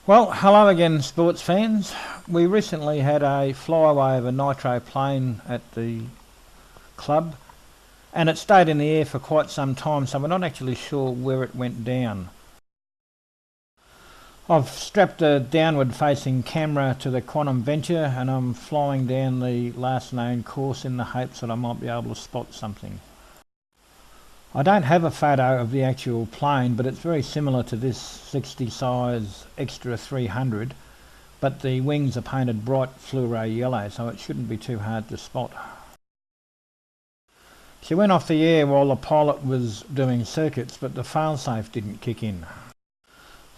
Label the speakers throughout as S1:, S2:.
S1: Well, hello again, sports fans. We recently had a flyaway of a nitro plane at the club, and it stayed in the air for quite some time, so we're not actually sure where it went down. I've strapped a downward facing camera to the Quantum Venture and I'm flying down the last known course in the hopes that I might be able to spot something. I don't have a photo of the actual plane, but it's very similar to this 60 size Extra 300, but the wings are painted bright fluoro yellow, so it shouldn't be too hard to spot. She went off the air while the pilot was doing circuits, but the failsafe didn't kick in.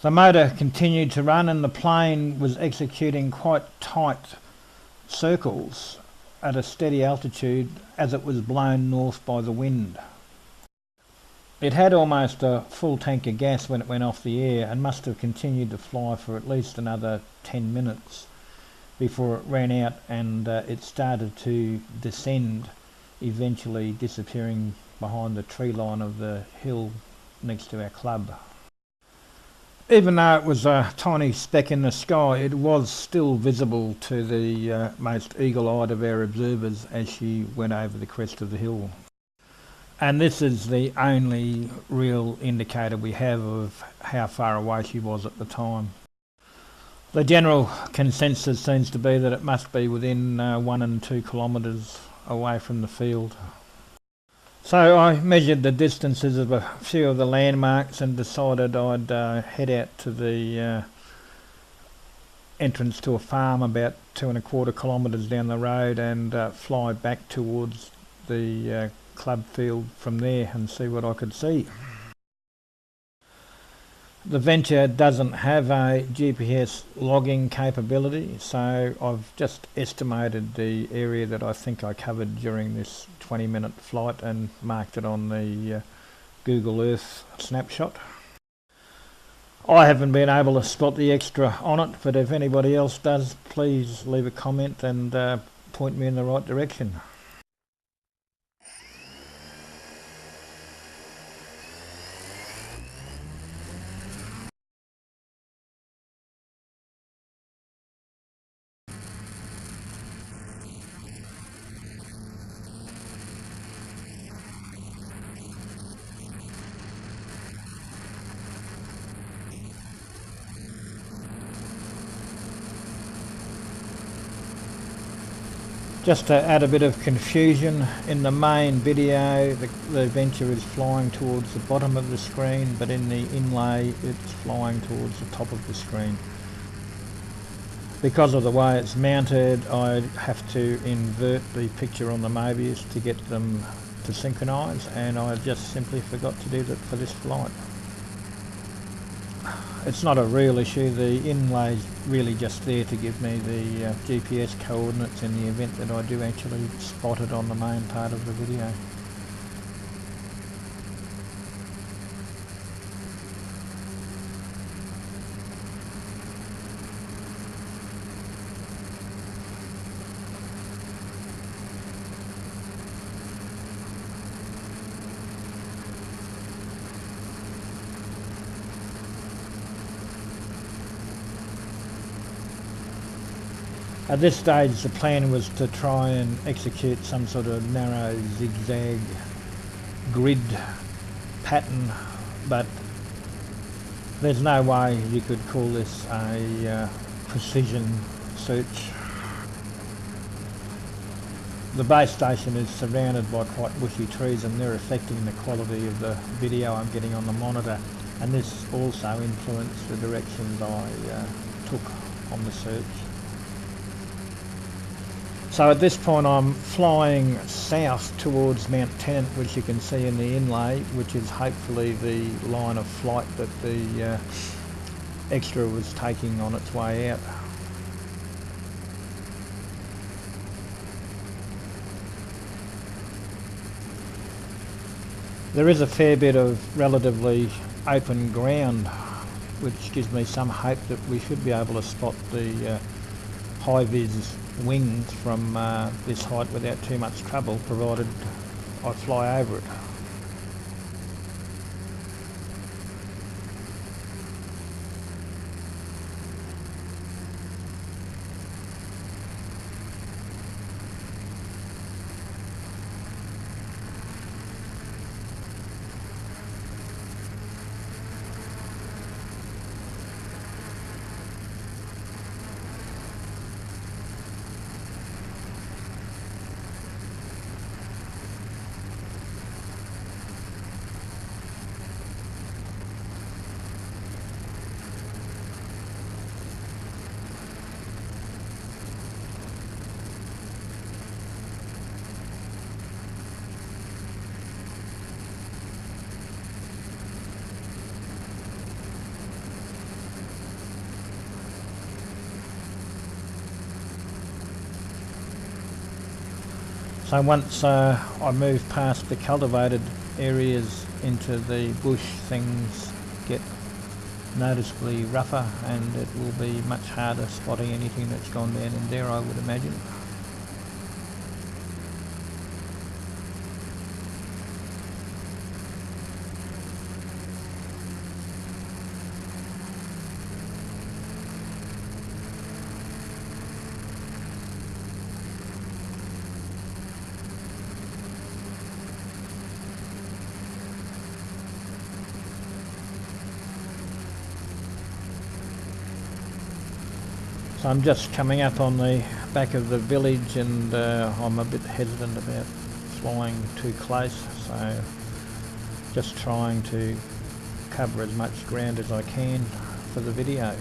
S1: The motor continued to run and the plane was executing quite tight circles at a steady altitude as it was blown north by the wind. It had almost a full tank of gas when it went off the air and must have continued to fly for at least another 10 minutes before it ran out and it started to descend, eventually disappearing behind the tree line of the hill next to our club. Even though it was a tiny speck in the sky, it was still visible to the most eagle-eyed of our observers as she went over the crest of the hill. And this is the only real indicator we have of how far away she was at the time. The general consensus seems to be that it must be within 1 and 2 kilometres away from the field. So I measured the distances of a few of the landmarks and decided I'd head out to the entrance to a farm about 2¼ kilometres down the road and fly back towards the club field from there and see what I could see. The Venture doesn't have a GPS logging capability, so I've just estimated the area that I think I covered during this 20-minute flight and marked it on the Google Earth snapshot. I haven't been able to spot the Extra on it, but if anybody else does, please leave a comment and point me in the right direction. Just to add a bit of confusion, in the main video the Venture is flying towards the bottom of the screen, but in the inlay it's flying towards the top of the screen. Because of the way it's mounted, I have to invert the picture on the Mobius to get them to synchronise, and I just simply forgot to do that for this flight. It's not a real issue, the inlay's really just there to give me the GPS coordinates in the event that I do actually spot it on the main part of the video. At this stage the plan was to try and execute some sort of narrow zigzag grid pattern, but there's no way you could call this a precision search. The base station is surrounded by quite bushy trees and they're affecting the quality of the video I'm getting on the monitor, and this also influenced the directions I took on the search. So at this point I'm flying south towards Mount Tennant, which you can see in the inlay, which is hopefully the line of flight that the Extra was taking on its way out. There is a fair bit of relatively open ground, which gives me some hope that we should be able to spot the high-vis wings from this height without too much trouble, provided I fly over it. So once I move past the cultivated areas into the bush, things get noticeably rougher and it will be much harder spotting anything that's gone down in there, I would imagine. So I'm just coming up on the back of the village and I'm a bit hesitant about flying too close, so just trying to cover as much ground as I can for the video.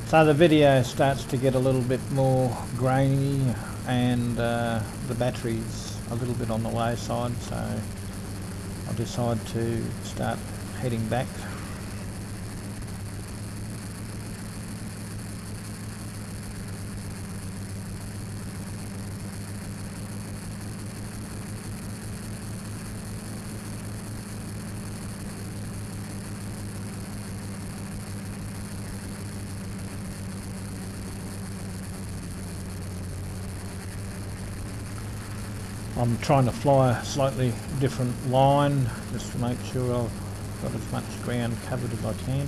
S1: So the video starts to get a little bit more grainy and the battery's a little bit on the low side, so I decide to start heading back. I'm trying to fly a slightly different line just to make sure I've got as much ground covered as I can.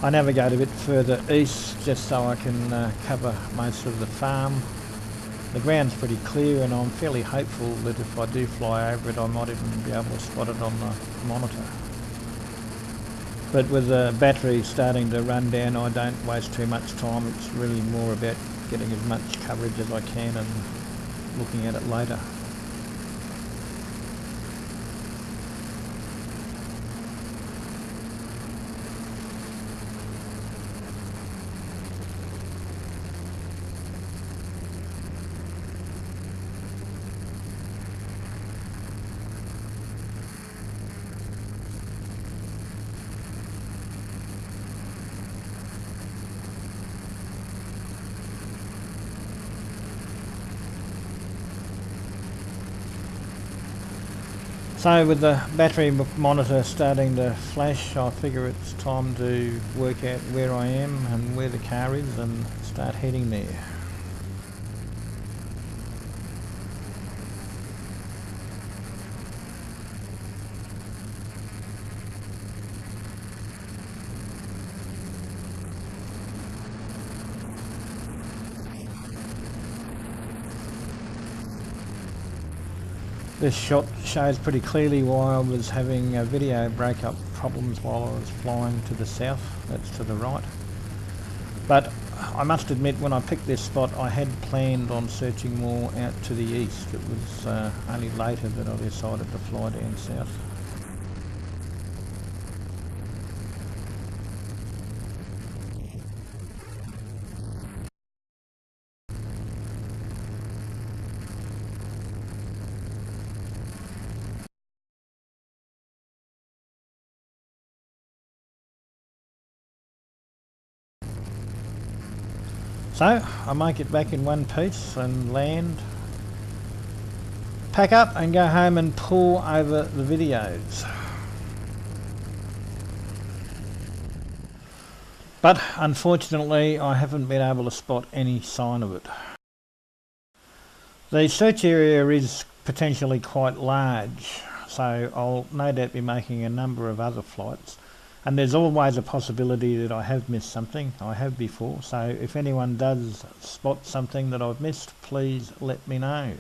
S1: I navigate a bit further east just so I can cover most of the farm. The ground's pretty clear and I'm fairly hopeful that if I do fly over it I might even be able to spot it on the monitor. But with the battery starting to run down I don't waste too much time. It's really more about getting as much coverage as I can and looking at it later. So with the battery monitor starting to flash, I figure it's time to work out where I am and where the car is and start heading there. This shot shows pretty clearly why I was having video breakup problems while I was flying to the south. That's to the right. But I must admit, when I picked this spot, I had planned on searching more out to the east. It was only later that I decided to fly down south. So I make it back in one piece and land, pack up and go home and pull over the videos. But unfortunately I haven't been able to spot any sign of it. The search area is potentially quite large, so I'll no doubt be making a number of other flights. And there's always a possibility that I have missed something. I have before, so if anyone does spot something that I've missed, please let me know.